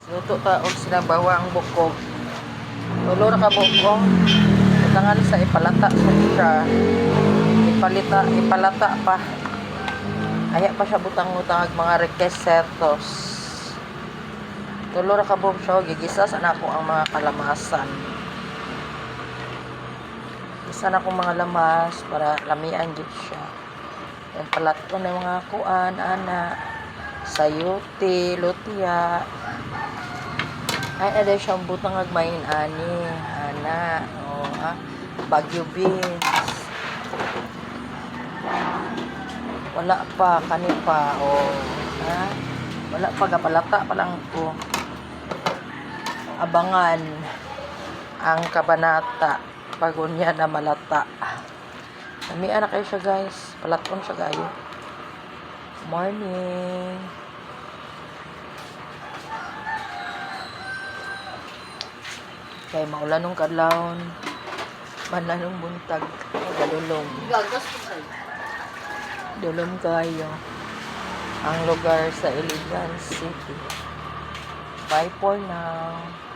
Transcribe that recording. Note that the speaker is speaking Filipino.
Luto ta og silang bawang bukog. Tulo ra ka bukog. Kailangan sa ipalata sa siya. Ipalata pa. Aya pa siya butang-utang mga requesitos. Tulo ra ka bukog siya. Gigisas na ako ang mga kalamasan. Isa na akong mga lamas para lamian gid siya. Yan palat ko na yung mga kuan, ana, sayote, lutia. Ay, ada siyang butang agmain ani, ana, Baguio beans. Wala pa, kani pa, wala pa, gapalata pa lang ko. Abangan ang kabanata pagunya na malata. Namian na kayo siya guys. Palaton siya gayo. Morning. Kay maulan nung kadlawon. Mananong buntag. Galulong. Dulong kayo. Ang lugar sa Iligan City. Bye for now.